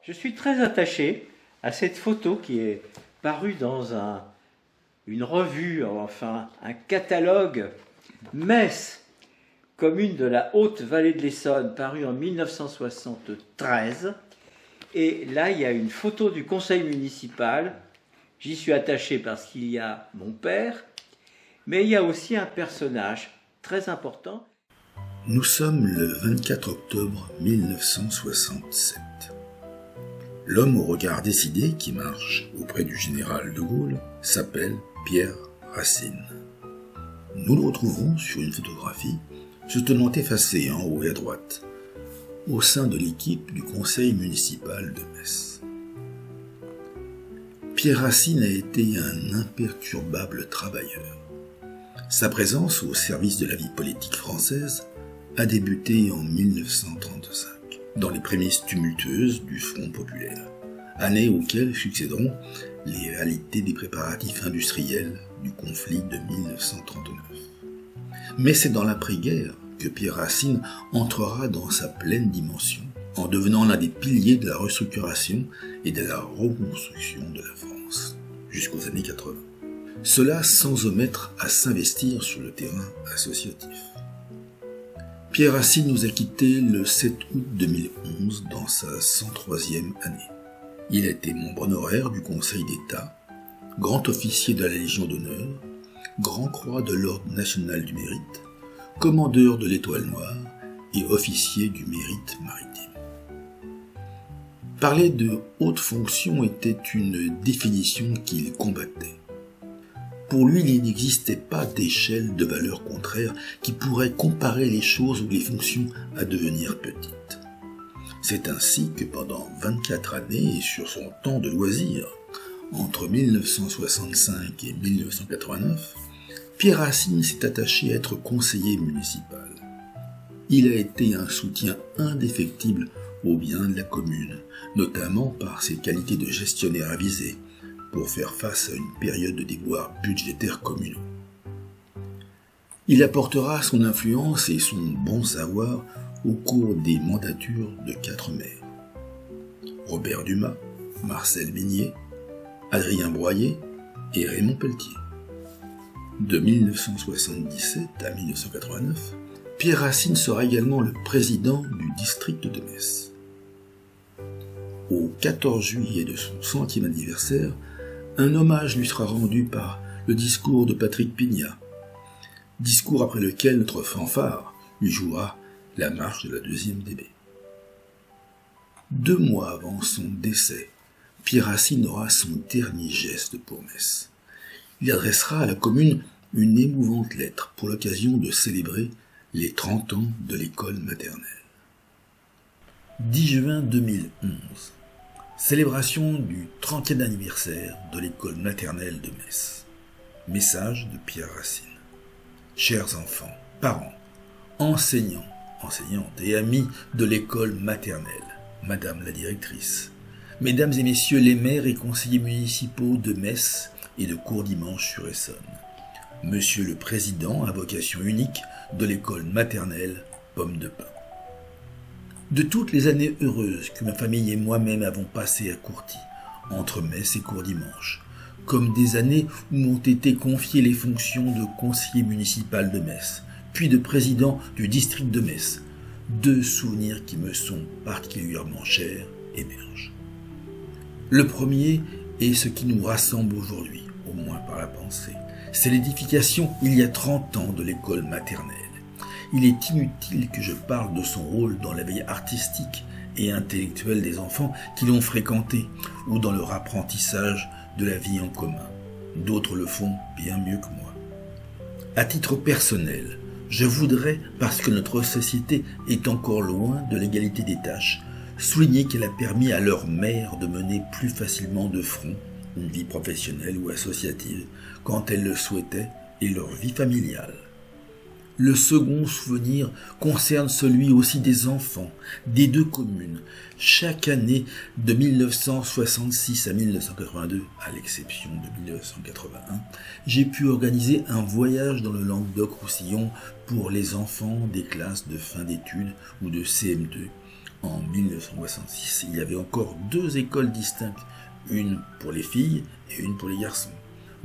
Je suis très attaché à cette photo qui est parue dans une revue, enfin un catalogue Metz, commune de la Haute-Vallée de l'Essonne, paru en 1973. Et là, il y a une photo du conseil municipal. J'y suis attaché parce qu'il y a mon père, mais il y a aussi un personnage très important. Nous sommes le 24 octobre 1967. L'homme au regard décidé qui marche auprès du général de Gaulle s'appelle Pierre Racine. Nous le retrouvons sur une photographie se tenant effacé en haut et à droite, au sein de l'équipe du conseil municipal de Metz. Pierre Racine a été un imperturbable travailleur. Sa présence au service de la vie politique française a débuté en 1935, dans les prémices tumultueuses du Front populaire, année auxquelles succéderont les réalités des préparatifs industriels du conflit de 1939. Mais c'est dans l'après-guerre que Pierre Racine entrera dans sa pleine dimension, en devenant l'un des piliers de la restructuration et de la reconstruction de la France, jusqu'aux années 80. Cela sans omettre à s'investir sur le terrain associatif. Pierre Racine nous a quittés le 7 août 2011 dans sa 103e année. Il a été membre honoraire du Conseil d'État, grand officier de la Légion d'honneur, grand croix de l'Ordre national du mérite, commandeur de l'Étoile noire et officier du mérite maritime. Parler de haute fonction était une définition qu'il combattait. Pour lui, il n'existait pas d'échelle de valeurs contraires qui pourrait comparer les choses ou les fonctions à devenir petites. C'est ainsi que pendant 24 années et sur son temps de loisir, entre 1965 et 1989, Pierre Racine s'est attaché à être conseiller municipal. Il a été un soutien indéfectible au bien de la commune, notamment par ses qualités de gestionnaire avisé, pour faire face à une période de déboires budgétaires communaux. Il apportera son influence et son bon savoir au cours des mandatures de 4 maires. Robert Dumas, Marcel Minier, Adrien Broyer et Raymond Pelletier. De 1977 à 1989, Pierre Racine sera également le président du district de Metz. Au 14 juillet de son 100e anniversaire, un hommage lui sera rendu par le discours de Patrick Pignat, discours après lequel notre fanfare lui jouera la marche de la 2e DB. 2 mois avant son décès, Pierre Racine aura son dernier geste pour Metz. Il adressera à la commune une émouvante lettre pour l'occasion de célébrer les 30 ans de l'école maternelle. 10 juin 2011. Célébration du 30e anniversaire de l'école maternelle de Metz. Message de Pierre Racine. Chers enfants, parents, enseignants, enseignantes et amis de l'école maternelle, Madame la directrice, Mesdames et Messieurs les maires et conseillers municipaux de Metz et de Courdimanche-sur-Essonne, Monsieur le Président à vocation unique de l'école maternelle Pomme de Pin. De toutes les années heureuses que ma famille et moi-même avons passées à Courty, entre Metz et Courdimanche, comme des années où m'ont été confiées les fonctions de conseiller municipal de Metz, puis de président du district de Metz, deux souvenirs qui me sont particulièrement chers émergent. Le premier est ce qui nous rassemble aujourd'hui, au moins par la pensée. C'est l'édification, il y a 30 ans, de l'école maternelle. Il est inutile que je parle de son rôle dans la veille artistique et intellectuelle des enfants qui l'ont fréquenté ou dans leur apprentissage de la vie en commun. D'autres le font bien mieux que moi. À titre personnel, je voudrais, parce que notre société est encore loin de l'égalité des tâches, souligner qu'elle a permis à leurs mères de mener plus facilement de front une vie professionnelle ou associative quand elles le souhaitaient et leur vie familiale. Le second souvenir concerne celui aussi des enfants des deux communes. Chaque année de 1966 à 1982, à l'exception de 1981, j'ai pu organiser un voyage dans le Languedoc-Roussillon pour les enfants des classes de fin d'études ou de CM2. En 1966, il y avait encore deux écoles distinctes, une pour les filles et une pour les garçons.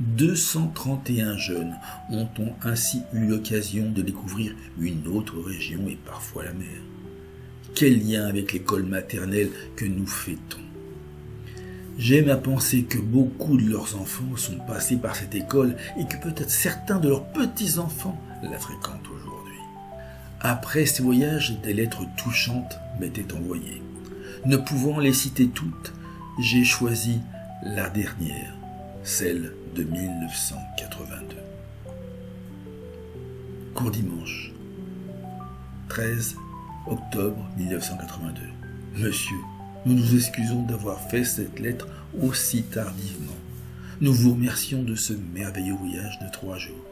231 jeunes ont ainsi eu l'occasion de découvrir une autre région et parfois la mer. Quel lien avec l'école maternelle que nous fêtons. J'aime à penser que beaucoup de leurs enfants sont passés par cette école et que peut-être certains de leurs petits-enfants la fréquentent aujourd'hui. Après ces voyages, des lettres touchantes m'étaient envoyées. Ne pouvant les citer toutes, j'ai choisi la dernière, celle de 1982. Courdimanche, 13 octobre 1982. Monsieur, nous nous excusons d'avoir fait cette lettre aussi tardivement. Nous vous remercions de ce merveilleux voyage de 3 jours.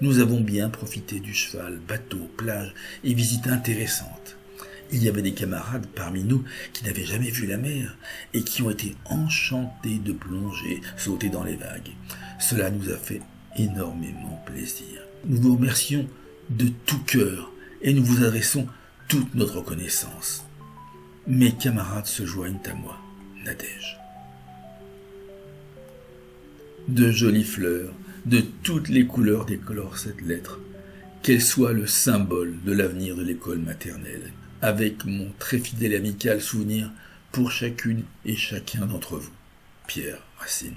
Nous avons bien profité du cheval, bateau, plage et visites intéressantes. Il y avait des camarades parmi nous qui n'avaient jamais vu la mer et qui ont été enchantés de plonger, sauter dans les vagues. Cela nous a fait énormément plaisir. Nous vous remercions de tout cœur et nous vous adressons toute notre reconnaissance. Mes camarades se joignent à moi, Nadège. De jolies fleurs, de toutes les couleurs décolorent cette lettre, qu'elle soit le symbole de l'avenir de l'école maternelle, avec mon très fidèle et amical souvenir pour chacune et chacun d'entre vous. Pierre Racine.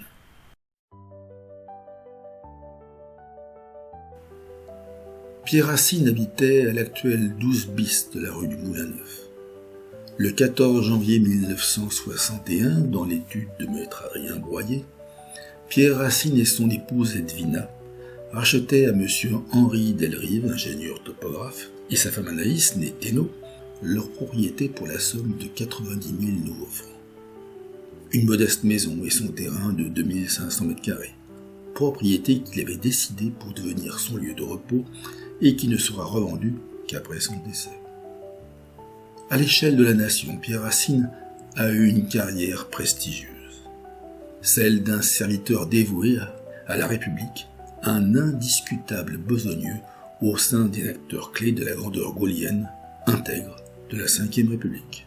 Pierre Racine habitait à l'actuel 12 bis de la rue du Moulin-Neuf. Le 14 janvier 1961, dans l'étude de maître Adrien Broyer, Pierre Racine et son épouse Edwina rachetaient à monsieur Henri Delrive, ingénieur topographe, et sa femme Anaïs, née Thénault, leur propriété pour la somme de 90 000 nouveaux francs. Une modeste maison et son terrain de 2500 m², propriété qu'il avait décidé pour devenir son lieu de repos et qui ne sera revendue qu'après son décès. À l'échelle de la nation, Pierre Racine a eu une carrière prestigieuse, celle d'un serviteur dévoué à la République, un indiscutable besogneux au sein des acteurs clés de la grandeur gaulienne, intègre de la Ve République.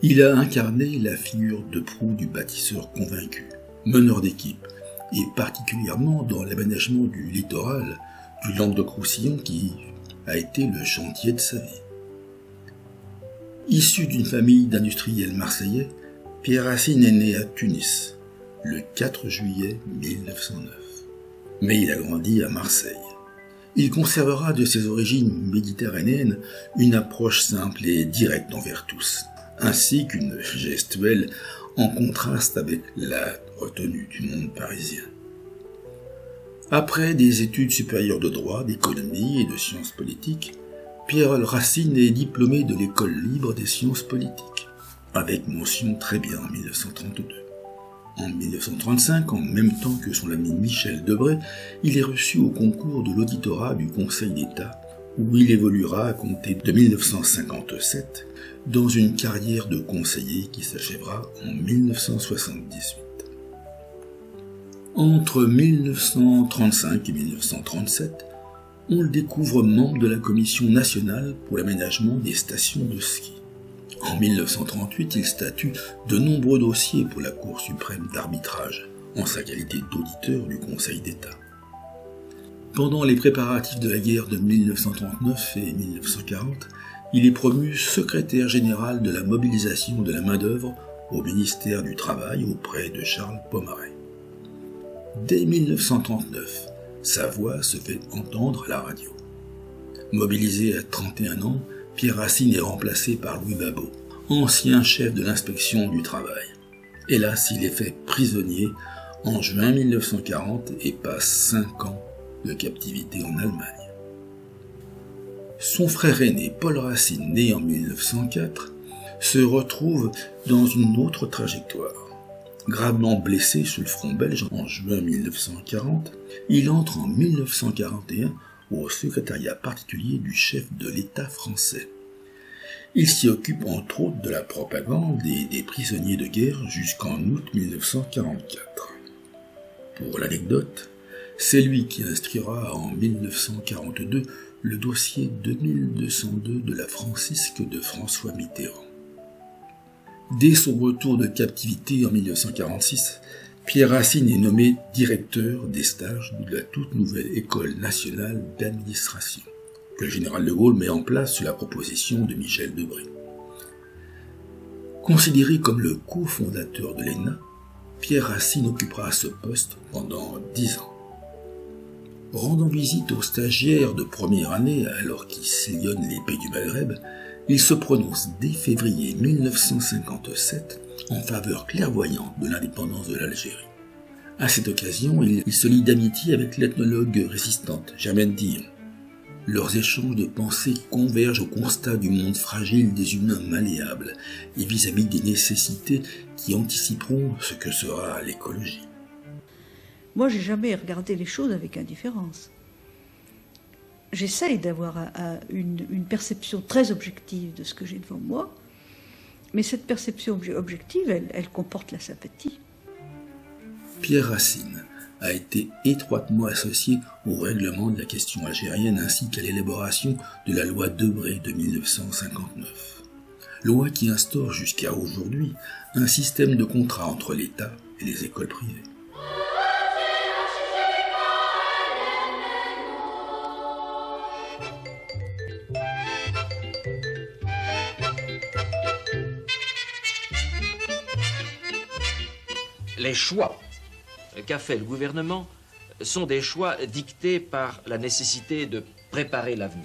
Il a incarné la figure de proue du bâtisseur convaincu, meneur d'équipe, et particulièrement dans l'aménagement du littoral du Languedoc-Roussillon qui a été le chantier de sa vie. Issu d'une famille d'industriels marseillais, Pierre Racine est né à Tunis le 4 juillet 1909. Mais il a grandi à Marseille. Il conservera de ses origines méditerranéennes une approche simple et directe envers tous, ainsi qu'une gestuelle en contraste avec la retenue du monde parisien. Après des études supérieures de droit, d'économie et de sciences politiques, Pierre Racine est diplômé de l'école libre des sciences politiques. avec mention très bien en 1932. En 1935, en même temps que son ami Michel Debré, il est reçu au concours de l'auditorat du Conseil d'État, où il évoluera à compter de 1957 dans une carrière de conseiller qui s'achèvera en 1978. Entre 1935 et 1937, on le découvre membre de la Commission nationale pour l'aménagement des stations de ski. En 1938, il statue de nombreux dossiers pour la Cour suprême d'arbitrage, en sa qualité d'auditeur du Conseil d'État. Pendant les préparatifs de la guerre de 1939 et 1940, il est promu secrétaire général de la mobilisation de la main-d'œuvre au ministère du Travail auprès de Charles Pomarez. Dès 1939, sa voix se fait entendre à la radio. Mobilisé à 31 ans, Pierre Racine est remplacé par Louis Babot, ancien chef de l'inspection du travail. Hélas, il est fait prisonnier en juin 1940 et passe 5 ans de captivité en Allemagne. Son frère aîné, Paul Racine, né en 1904, se retrouve dans une autre trajectoire. Gravement blessé sur le front belge en juin 1940, il entre en 1941 au secrétariat particulier du chef de l'État français. Il s'y occupe entre autres de la propagande et des prisonniers de guerre jusqu'en août 1944. Pour l'anecdote, c'est lui qui instruira en 1942 le dossier 2202 de la Francisque de François Mitterrand. Dès son retour de captivité en 1946, Pierre Racine est nommé directeur des stages de la toute nouvelle École nationale d'administration, que le général de Gaulle met en place sous la proposition de Michel Debré. Considéré comme le cofondateur de l'ENA, Pierre Racine occupera ce poste pendant 10 ans. Rendant visite aux stagiaires de première année alors qu'ils sillonnent les pays du Maghreb, il se prononce dès février 1957 en faveur clairvoyante de l'indépendance de l'Algérie. À cette occasion, il se lie d'amitié avec l'ethnologue résistante Germaine Dillon. Leurs échanges de pensées convergent au constat du monde fragile des humains malléables et vis-à-vis des nécessités qui anticiperont ce que sera l'écologie. Moi, j'ai jamais regardé les choses avec indifférence. J'essaye d'avoir une perception très objective de ce que j'ai devant moi, mais cette perception objective, elle comporte la sympathie. Pierre Racine a été étroitement associé au règlement de la question algérienne ainsi qu'à l'élaboration de la loi Debré de 1959. Loi qui instaure jusqu'à aujourd'hui un système de contrat entre l'État et les écoles privées. Les choix qu'a fait le gouvernement sont des choix dictés par la nécessité de préparer l'avenir.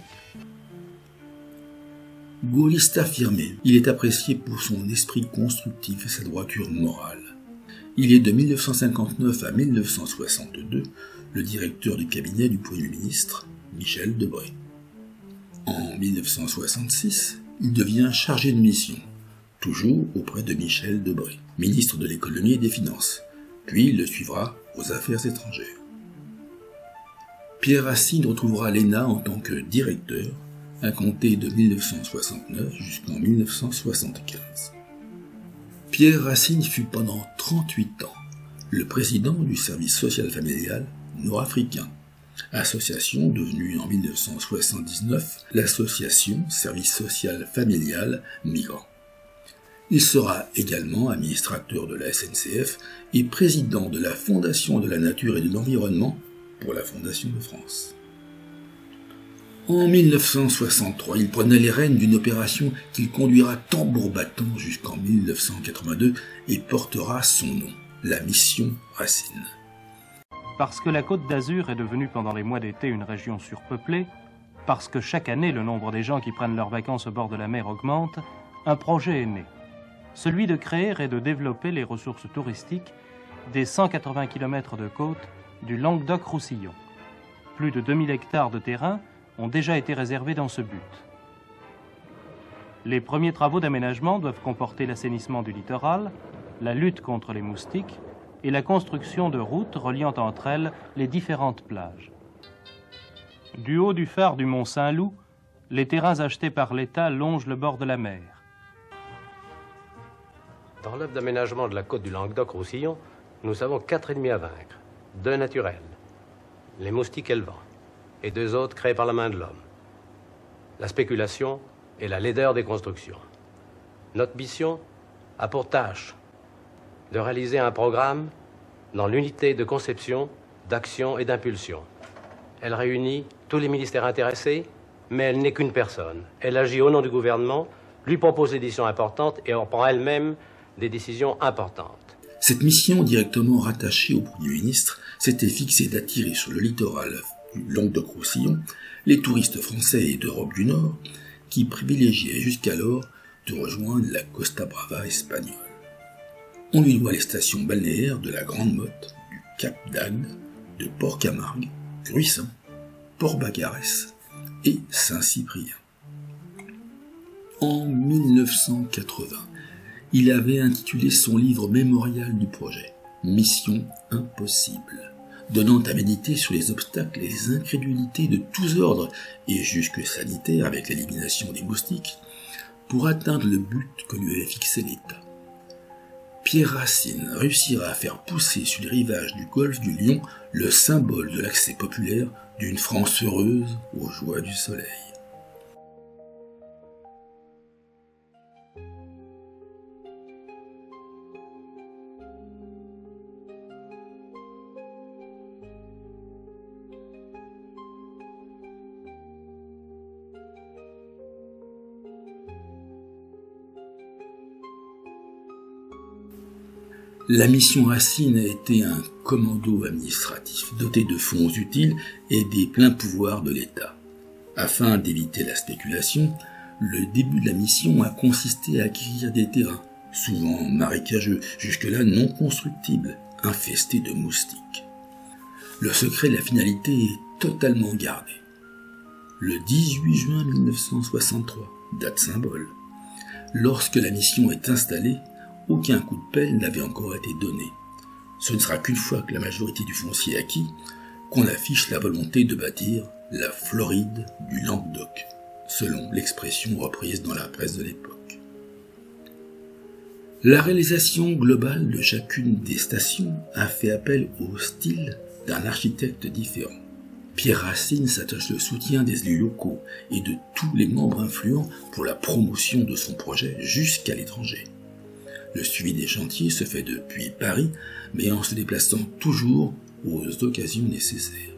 Gaulliste affirmé, il est apprécié pour son esprit constructif et sa droiture morale. Il est de 1959 à 1962 le directeur du cabinet du Premier ministre, Michel Debré. En 1966, il devient chargé de mission, toujours auprès de Michel Debré, ministre de l'économie et des finances, puis il le suivra aux affaires étrangères. Pierre Racine retrouvera l'ENA en tant que directeur à compter de 1969 jusqu'en 1975. Pierre Racine fut pendant 38 ans le président du service social familial nord-africain, association devenue en 1979 l'association Service social familial migrant. Il sera également administrateur de la SNCF et président de la Fondation de la Nature et de l'Environnement pour la Fondation de France. En 1963, il prenait les rênes d'une opération qu'il conduira tambour battant jusqu'en 1982 et portera son nom, la mission Racine. Parce que la Côte d'Azur est devenue pendant les mois d'été une région surpeuplée, parce que chaque année le nombre des gens qui prennent leurs vacances au bord de la mer augmente, un projet est né. Celui de créer et de développer les ressources touristiques des 180 km de côte du Languedoc-Roussillon. Plus de 2000 hectares de terrain ont déjà été réservés dans ce but. Les premiers travaux d'aménagement doivent comporter l'assainissement du littoral, la lutte contre les moustiques et la construction de routes reliant entre elles les différentes plages. Du haut du phare du Mont Saint-Loup, les terrains achetés par l'État longent le bord de la mer. Dans l'œuvre d'aménagement de la côte du Languedoc-Roussillon, nous avons 4 ennemis à vaincre. 2 naturels, les moustiques et le vent, et 2 autres créés par la main de l'homme. La spéculation et la laideur des constructions. Notre mission a pour tâche de réaliser un programme dans l'unité de conception, d'action et d'impulsion. Elle réunit tous les ministères intéressés, mais elle n'est qu'une personne. Elle agit au nom du gouvernement, lui propose des décisions importantes et prend elle-même des décisions importantes. Cette mission, directement rattachée au Premier ministre, s'était fixée d'attirer sur le littoral du Languedoc-Roussillon les touristes français et d'Europe du Nord qui privilégiaient jusqu'alors de rejoindre la Costa Brava espagnole. On lui doit les stations balnéaires de la Grande Motte, du Cap d'Agde, de Port-Camargue, Gruissan, Port-Bacarès et Saint-Cyprien. En 1980, il avait intitulé son livre mémorial du projet « Mission impossible », donnant à méditer sur les obstacles et les incrédulités de tous ordres, et jusque sanitaires avec l'élimination des moustiques, pour atteindre le but que lui avait fixé l'État. Pierre Racine réussira à faire pousser sur les rivages du golfe du Lion le symbole de l'accès populaire d'une France heureuse aux joies du soleil. La mission Racine a été un commando administratif doté de fonds utiles et des pleins pouvoirs de l'État. Afin d'éviter la spéculation, le début de la mission a consisté à acquérir des terrains, souvent marécageux, jusque-là non constructibles, infestés de moustiques. Le secret de la finalité est totalement gardé. Le 18 juin 1963, date symbole, lorsque la mission est installée, aucun coup de pelle n'avait encore été donné. Ce ne sera qu'une fois que la majorité du foncier est acquis qu'on affiche la volonté de bâtir la Floride du Languedoc, selon l'expression reprise dans la presse de l'époque. La réalisation globale de chacune des stations a fait appel au style d'un architecte différent. Pierre Racine s'attache le soutien des élus locaux et de tous les membres influents pour la promotion de son projet jusqu'à l'étranger. Le suivi des chantiers se fait depuis Paris, mais en se déplaçant toujours aux occasions nécessaires.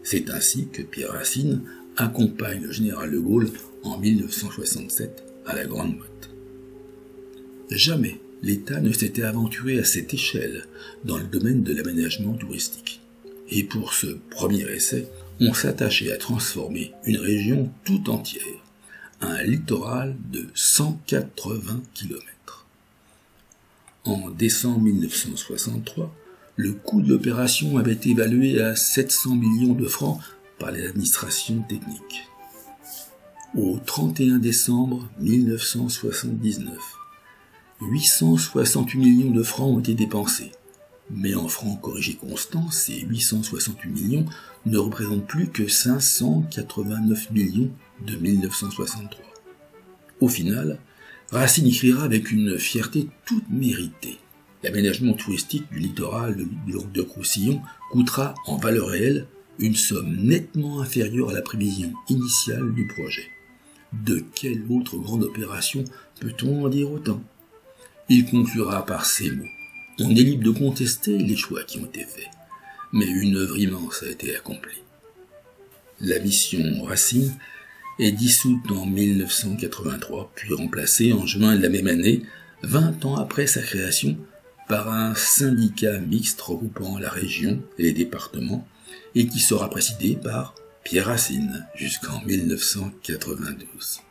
C'est ainsi que Pierre Racine accompagne le général de Gaulle en 1967 à la Grande Motte. Jamais l'État ne s'était aventuré à cette échelle dans le domaine de l'aménagement touristique. Et pour ce premier essai, on s'attachait à transformer une région tout entière, un littoral de 180 km. En décembre 1963, le coût de l'opération avait été évalué à 700 millions de francs par les administrations techniques. Au 31 décembre 1979, 868 millions de francs ont été dépensés. Mais en francs corrigés constants, ces 868 millions ne représentent plus que 589 millions de 1963. Au final, Racine écrira avec une fierté toute méritée. L'aménagement touristique du littoral du Languedoc-Roussillon coûtera en valeur réelle une somme nettement inférieure à la prévision initiale du projet. De quelle autre grande opération peut-on en dire autant ? Il conclura par ces mots. On est libre de contester les choix qui ont été faits, mais une œuvre immense a été accomplie. La mission Racine est dissoute en 1983, puis remplacée en juin de la même année, 20 ans après sa création, par un syndicat mixte regroupant la région et les départements, et qui sera présidé par Pierre Racine jusqu'en 1992.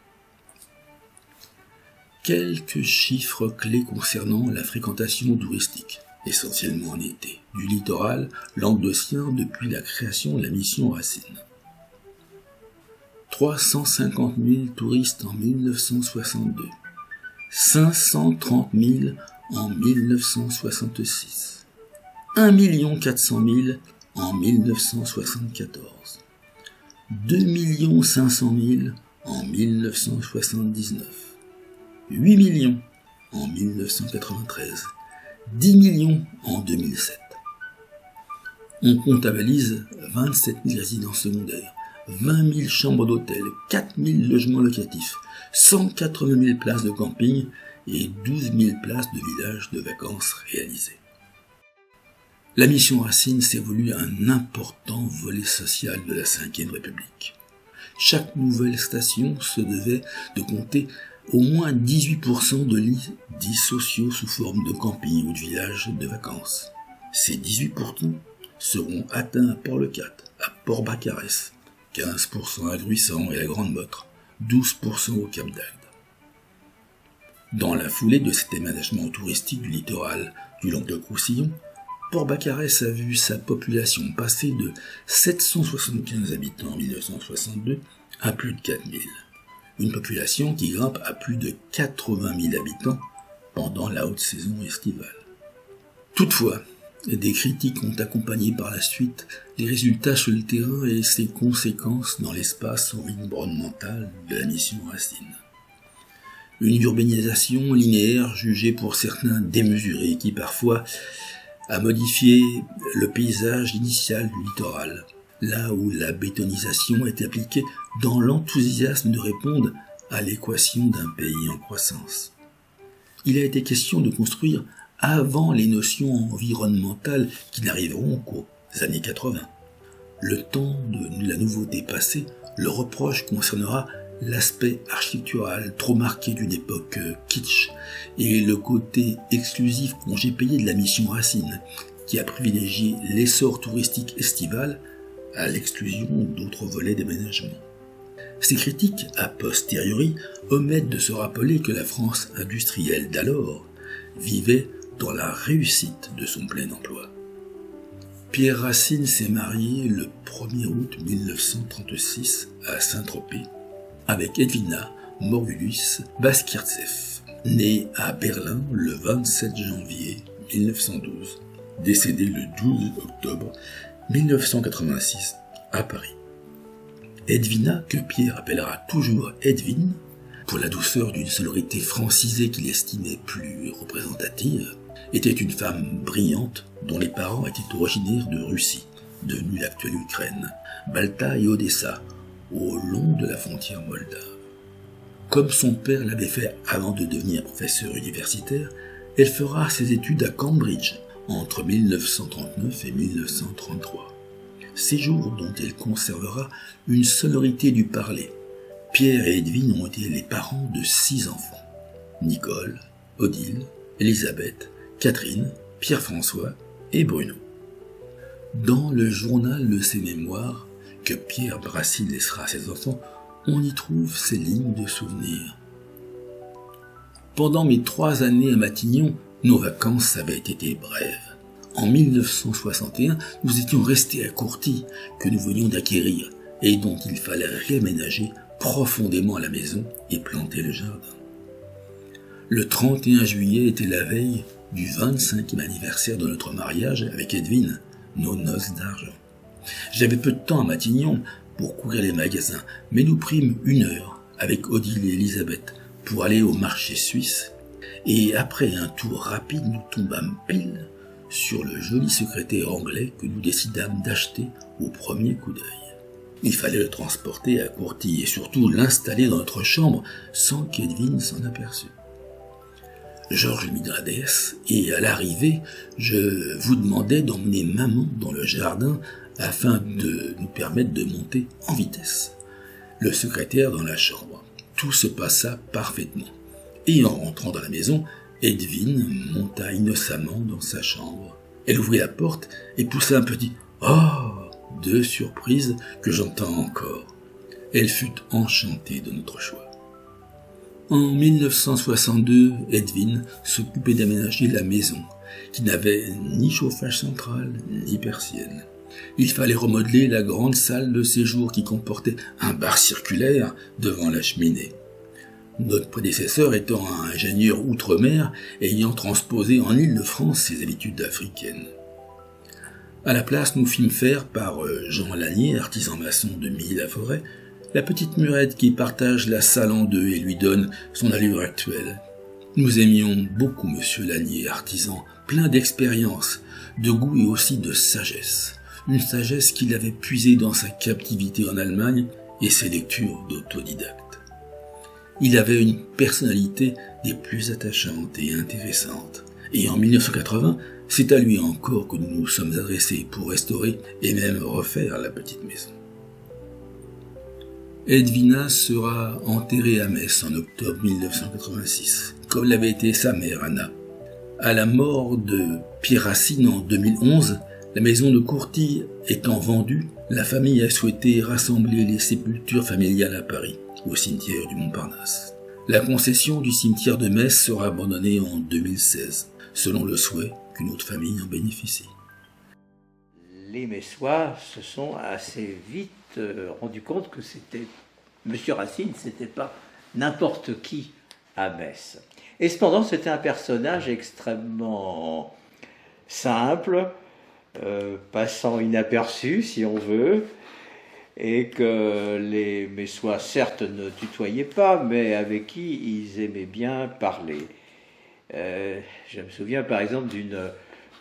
Quelques chiffres clés concernant la fréquentation touristique, essentiellement en été, du littoral languedocien depuis la création de la mission Racine. 350 000 touristes en 1962, 530 000 en 1966, 1 400 000 en 1974, 2 500 000 en 1979, 8 millions en 1993, 10 millions en 2007. On comptabilise 27 000 résidences secondaires, 20 000 chambres d'hôtel, 4 000 logements locatifs, 180 000 places de camping et 12 000 places de villages de vacances réalisées. La mission Racine s'est voulue un important volet social de la Ve République. Chaque nouvelle station se devait de compter au moins 18% de lits dits sociaux sous forme de camping ou de villages de vacances. Ces 18% seront atteints à Port-le-Cat, à Port-Baccarès, 15% à Gruissant et la Grande-Motre, 12% au Cap d'Agde. Dans la foulée de cet aménagement touristique du littoral du Languedoc-Roussillon, Port-Baccarès a vu sa population passer de 775 habitants en 1962 à plus de 4000. Une population qui grimpe à plus de 80 000 habitants pendant la haute saison estivale. Toutefois, des critiques ont accompagné par la suite les résultats sur le terrain et ses conséquences dans l'espace environnemental de la mission Racine. Une urbanisation linéaire jugée pour certains démesurée qui parfois a modifié le paysage initial du littoral, là où la bétonisation est appliquée dans l'enthousiasme de répondre à l'équation d'un pays en croissance. Il a été question de construire avant les notions environnementales qui n'arriveront qu'aux années 80. Le temps de la nouveauté passée, le reproche concernera l'aspect architectural trop marqué d'une époque kitsch et le côté exclusif congé payé de la mission Racine, qui a privilégié l'essor touristique estival à l'exclusion d'autres volets d'aménagement. Ces critiques, a posteriori, omettent de se rappeler que la France industrielle d'alors vivait dans la réussite de son plein emploi. Pierre Racine s'est marié le 1er août 1936 à Saint-Tropez avec Edwina Morgulus Baskirtseff, née à Berlin le 27 janvier 1912, décédée le 12 octobre 1986 à Paris. Edwina, que Pierre appellera toujours Edwine, pour la douceur d'une sonorité francisée qu'il estimait plus représentative, était une femme brillante dont les parents étaient originaires de Russie, devenue l'actuelle Ukraine, Balta et Odessa, au long de la frontière moldave. Comme son père l'avait fait avant de devenir professeur universitaire, elle fera ses études à Cambridge entre 1939 et 1933. Séjour dont elle conservera une sonorité du parler. Pierre et Edwine ont été les parents de 6 enfants. Nicole, Odile, Elisabeth, Catherine, Pierre-François et Bruno. Dans le journal de ses mémoires, que Pierre Racine laissera à ses enfants, on y trouve ces lignes de souvenirs. Pendant mes 3 années à Matignon, nos vacances avaient été brèves. En 1961, nous étions restés à Courty, que nous venions d'acquérir, et dont il fallait réaménager profondément la maison et planter le jardin. Le 31 juillet était la veille du 25e anniversaire de notre mariage avec Edwine, nos noces d'argent. J'avais peu de temps à Matignon pour courir les magasins, mais nous prîmes 1 heure avec Odile et Elisabeth pour aller au marché suisse, et après un tour rapide, nous tombâmes pile sur le joli secrétaire anglais que nous décidâmes d'acheter au premier coup d'œil. Il fallait le transporter à Courty et surtout l'installer dans notre chambre sans qu'Edwine s'en aperçût. Georges mit dans la déesse et à l'arrivée, je vous demandais d'emmener maman dans le jardin afin de nous permettre de monter en vitesse. Le secrétaire dans la chambre. Tout se passa parfaitement. Et en rentrant dans la maison, Edwine monta innocemment dans sa chambre. Elle ouvrit la porte et poussa un petit « Oh !» de surprise que j'entends encore. Elle fut enchantée de notre choix. En 1962, Edwine s'occupait d'aménager la maison, qui n'avait ni chauffage central ni persienne. Il fallait remodeler la grande salle de séjour qui comportait un bar circulaire devant la cheminée. Notre prédécesseur étant un ingénieur outre-mer ayant transposé en Île-de-France ses habitudes africaines. À la place, nous fîmes faire par Jean Lanier, artisan maçon de Milly-la-Forêt, la petite murette qui partage la salle en deux et lui donne son allure actuelle. Nous aimions beaucoup Monsieur Lanier, artisan, plein d'expérience, de goût et aussi de sagesse. Une sagesse qu'il avait puisée dans sa captivité en Allemagne et ses lectures d'autodidacte. Il avait une personnalité des plus attachantes et intéressantes. Et en 1980, c'est à lui encore que nous nous sommes adressés pour restaurer et même refaire la petite maison. Edwina sera enterrée à Metz en octobre 1986, comme l'avait été sa mère Anna. À la mort de Pierre Racine en 2011, la maison de Courtille étant vendue, la famille a souhaité rassembler les sépultures familiales à Paris, au cimetière du Montparnasse. La concession du cimetière de Metz sera abandonnée en 2016, selon le souhait qu'une autre famille en bénéficie. Les Messois se sont assez vite rendus compte que c'était Monsieur Racine, c'était pas n'importe qui à Metz. Et cependant, c'était un personnage extrêmement simple, passant inaperçu, si on veut, et que les Messois, certes, ne tutoyaient pas, mais avec qui ils aimaient bien parler. Je me souviens, par exemple,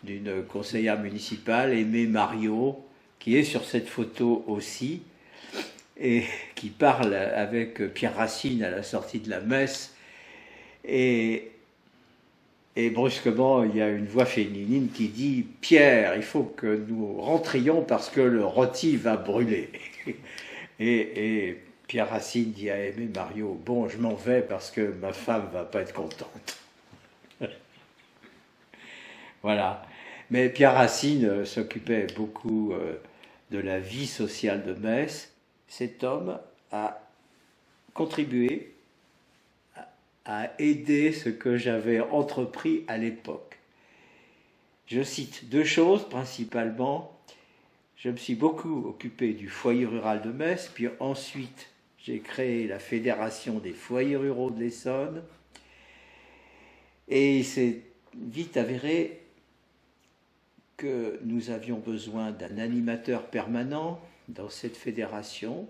d'une conseillère municipale, Aimée Mariot, qui est sur cette photo aussi, et qui parle avec Pierre Racine à la sortie de la messe, et brusquement, il y a une voix féminine qui dit « Pierre, il faut que nous rentrions parce que le rôti va brûler. » Et Pierre Racine dit à Aimée Mariot « Bon, je m'en vais parce que ma femme va pas être contente. » Voilà. Mais Pierre Racine s'occupait beaucoup de la vie sociale de Metz. Cet homme a contribué à aider ce que j'avais entrepris à l'époque. Je cite deux choses principalement. Je me suis beaucoup occupé du foyer rural de Metz, puis ensuite j'ai créé la Fédération des foyers ruraux de l'Essonne, et il s'est vite avéré que nous avions besoin d'un animateur permanent dans cette fédération,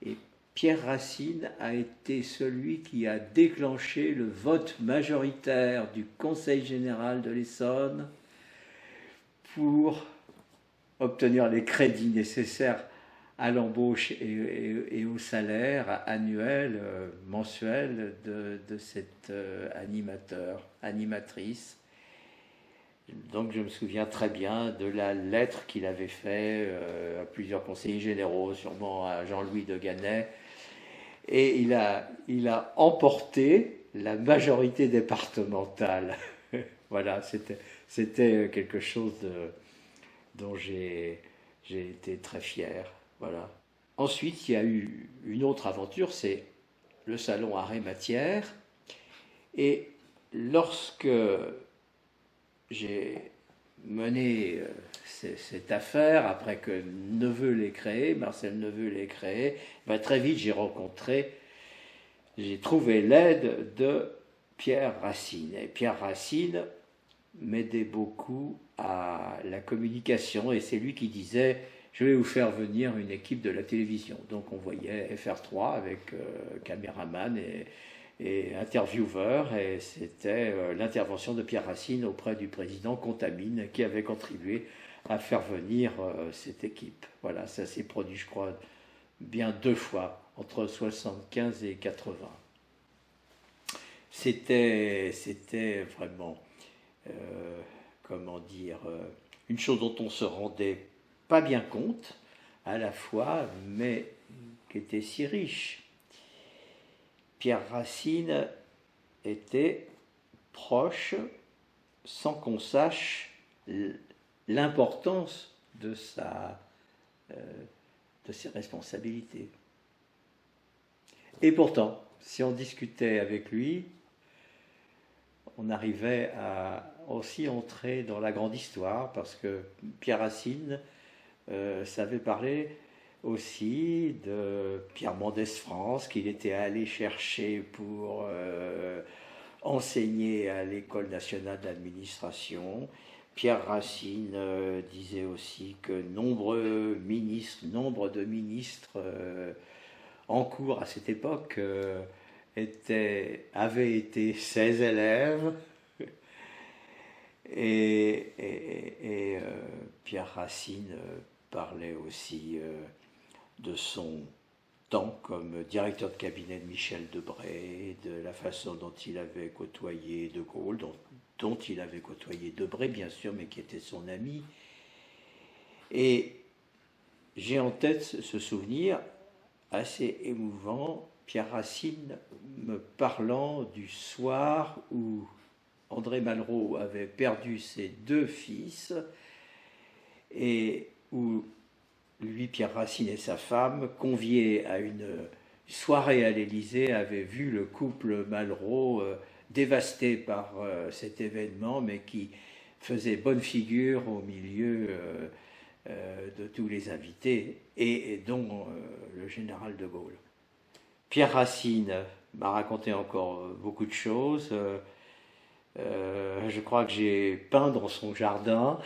et Pierre Racine a été celui qui a déclenché le vote majoritaire du Conseil général de l'Essonne pour obtenir les crédits nécessaires à l'embauche et au salaire annuel, mensuel de cet animatrice. Donc je me souviens très bien de la lettre qu'il avait faite à plusieurs conseillers généraux, sûrement à Jean-Louis de Ganay, et il a emporté la majorité départementale. Voilà, c'était quelque chose dont j'ai été très fier. Voilà. Ensuite, il y a eu une autre aventure, c'est le salon Arts et Matières. Et lorsque j'ai mené cette affaire, après que Marcel Neveu l'ait créé, très vite j'ai trouvé l'aide de Pierre Racine. Et Pierre Racine m'aidait beaucoup à la communication, et c'est lui qui disait « Je vais vous faire venir une équipe de la télévision ». Donc on voyait FR3 avec caméraman et intervieweur, et c'était l'intervention de Pierre Racine auprès du président Contamine qui avait contribué à faire venir cette équipe. Voilà, ça s'est produit, je crois, bien 2 fois, entre 75 et 80. C'était vraiment, une chose dont on se rendait pas bien compte à la fois, mais qui était si riche. Pierre Racine était proche, sans qu'on sache l'importance de ses responsabilités. Et pourtant, si on discutait avec lui, on arrivait à aussi entrer dans la grande histoire, parce que Pierre Racine ça avait parlé aussi de Pierre Mendès France, qu'il était allé chercher pour enseigner à l'École nationale d'administration. Pierre Racine disait aussi que nombre de ministres en cours à cette époque avaient été ses élèves. Et Pierre Racine parlait aussi de son temps comme directeur de cabinet de Michel Debré, de la façon dont il avait côtoyé De Gaulle, dont il avait côtoyé Debré, bien sûr, mais qui était son ami. Et j'ai en tête ce souvenir assez émouvant, Pierre Racine me parlant du soir où André Malraux avait perdu ses 2 fils et où lui, Pierre Racine et sa femme, conviés à une soirée à l'Élysée, avaient vu le couple Malraux dévasté par cet événement, mais qui faisait bonne figure au milieu de tous les invités, et dont le général de Gaulle. Pierre Racine m'a raconté encore beaucoup de choses. Je crois que j'ai peint dans son jardin.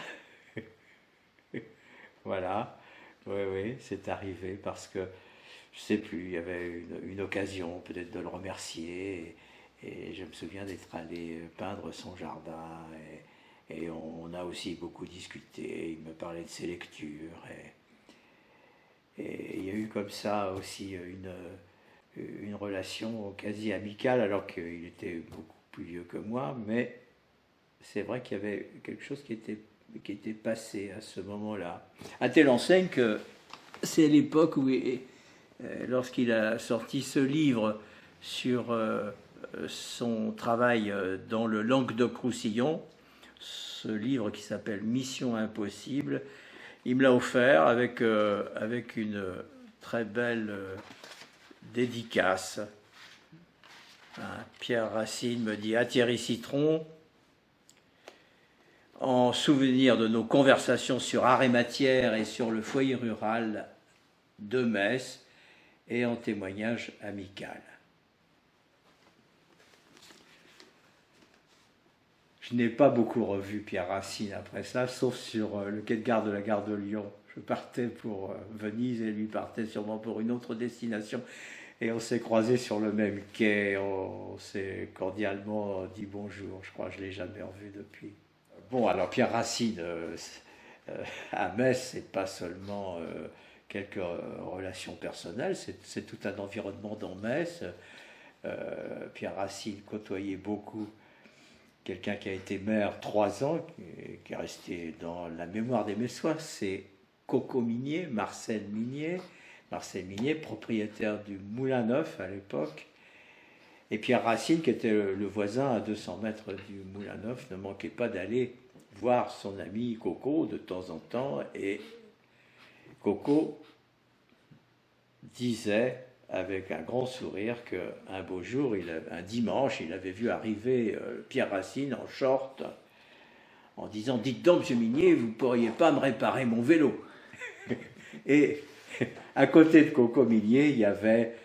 Voilà. Oui, c'est arrivé parce que, je ne sais plus, il y avait une occasion peut-être de le remercier. Et je me souviens d'être allé peindre son jardin. Et on a aussi beaucoup discuté. Il me parlait de ses lectures. Et il y a eu comme ça aussi une relation quasi amicale, alors qu'il était beaucoup plus vieux que moi. Mais c'est vrai qu'il y avait quelque chose qui était passé à ce moment-là. À telle enseigne que c'est l'époque où, lorsqu'il a sorti ce livre sur son travail dans le Languedoc-Roussillon, ce livre qui s'appelle Mission Impossible, il me l'a offert avec une très belle dédicace. Pierre Racine me dit « À Thierry Citron, en souvenir de nos conversations sur art et matière et sur le foyer rural de Metz, et en témoignage amical. » Je n'ai pas beaucoup revu Pierre Racine après ça, sauf sur le quai de gare de la gare de Lyon. Je partais pour Venise et lui partait sûrement pour une autre destination. Et on s'est croisés sur le même quai, on s'est cordialement dit bonjour. Je crois que je ne l'ai jamais revu depuis. Bon, alors Pierre Racine, à Metz, c'est pas seulement quelques relations personnelles, c'est tout un environnement dans Metz. Pierre Racine côtoyait beaucoup quelqu'un qui a été maire 3 ans, qui est resté dans la mémoire des Messois, c'est Coco Minier, Marcel Minier, propriétaire du Moulin Neuf à l'époque. Et Pierre Racine, qui était le voisin à 200 mètres du Moulin Neuf, ne manquait pas d'aller voir son ami Coco de temps en temps. Et Coco disait avec un grand sourire qu'un beau jour, un dimanche, il avait vu arriver Pierre Racine en short en disant « Dites donc, monsieur Minier, vous ne pourriez pas me réparer mon vélo ?» Et à côté de Coco Minier, il y avait,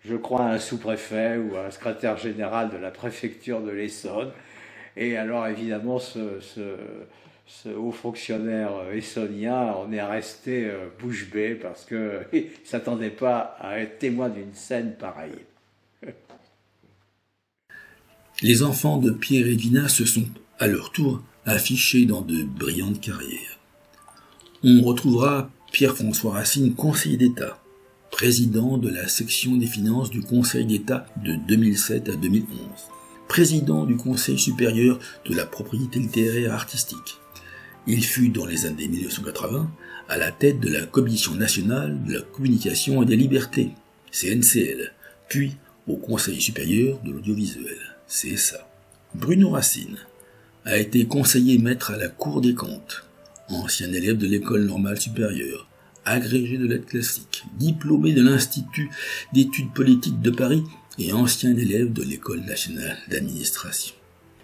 je crois, un sous-préfet ou un secrétaire général de la préfecture de l'Essonne. Et alors, évidemment, ce haut fonctionnaire essonnien en est resté bouche bée parce qu'il ne s'attendait pas à être témoin d'une scène pareille. Les enfants de Pierre et Vina se sont, à leur tour, affichés dans de brillantes carrières. On retrouvera Pierre-François Racine, conseiller d'État, président de la section des finances du Conseil d'État de 2007 à 2011, président du Conseil supérieur de la propriété littéraire et artistique. Il fut, dans les années 1980, à la tête de la Commission nationale de la communication et des libertés, CNCL, puis au Conseil supérieur de l'audiovisuel, CSA. Bruno Racine a été conseiller maître à la Cour des comptes, ancien élève de l'École normale supérieure, agrégé de lettres classiques, diplômé de l'Institut d'études politiques de Paris et ancien élève de l'École nationale d'administration.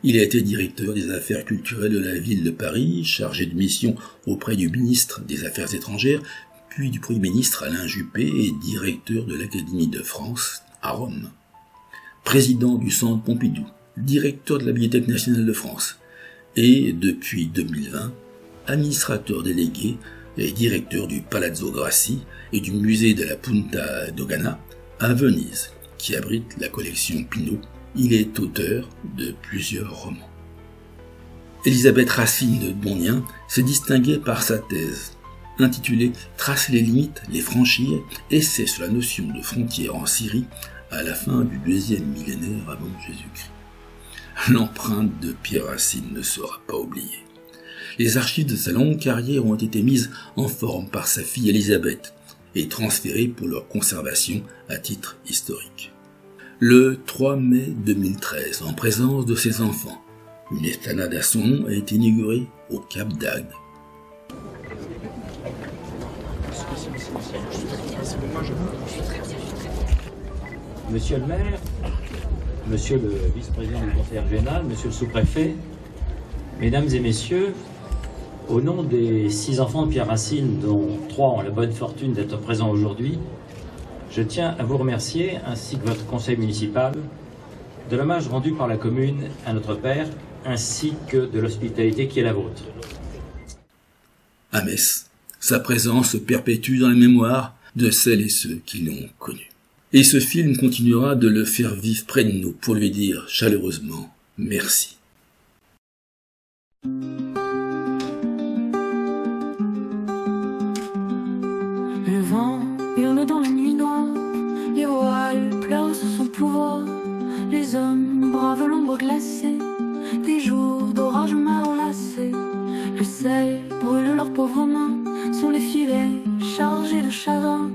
Il a été directeur des affaires culturelles de la ville de Paris, chargé de mission auprès du ministre des Affaires étrangères, puis du Premier ministre Alain Juppé et directeur de l'Académie de France à Rome. Président du Centre Pompidou, directeur de la Bibliothèque nationale de France et, depuis 2020, administrateur délégué et directeur du Palazzo Grassi et du musée de la Punta Dogana à Venise, qui abrite la collection Pinault. Il est auteur de plusieurs romans. Élisabeth Racine de Bonien s'est distinguée par sa thèse, intitulée « Tracer les limites, les franchir, essai sur la notion de frontière en Syrie à la fin du 2e millénaire avant Jésus-Christ ». L'empreinte de Pierre Racine ne sera pas oubliée. Les archives de sa longue carrière ont été mises en forme par sa fille Élisabeth et transférées pour leur conservation à titre historique. Le 3 mai 2013, en présence de ses enfants, une esplanade à son nom a été inaugurée au Cap d'Agde. Monsieur le maire, monsieur le vice-président du conseil régional, monsieur le sous-préfet, mesdames et messieurs, au nom des 6 enfants de Pierre Racine, dont 3 ont la bonne fortune d'être présents aujourd'hui, je tiens à vous remercier, ainsi que votre conseil municipal, de l'hommage rendu par la commune à notre père, ainsi que de l'hospitalité qui est la vôtre. À Metz, sa présence se perpétue dans la mémoire de celles et ceux qui l'ont connu. Et ce film continuera de le faire vivre près de nous pour lui dire chaleureusement merci. Le vent hurle dans la nuit noire, les voiles pleurent sous son pouvoir, les hommes bravent l'ombre glacée, des jours d'orage mal enlacés. Le sel brûle leurs pauvres mains, sur les filets chargés de chagrin.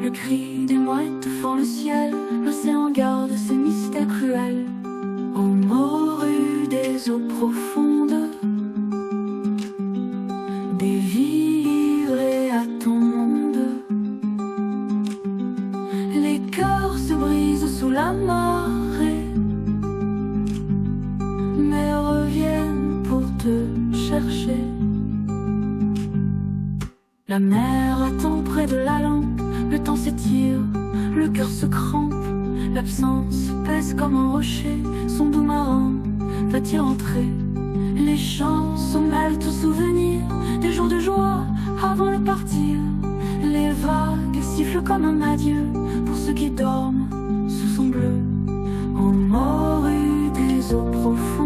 Le cri des mouettes fend le ciel, l'océan garde ses mystères cruels. Aux morues des eaux profondes, délivrés à ton monde, les cœurs se brisent sous la marée, mais reviennent pour te chercher. La mer attend près de la lampe, le temps s'étire, le cœur se crampe, l'absence pèse comme un rocher, son doux marin va-t-il rentrer? Les chants se mêlent aux souvenirs des jours de joie avant le partir. Les vagues sifflent comme un adieu pour ceux qui dorment sous son bleu. En morues des eaux profondes,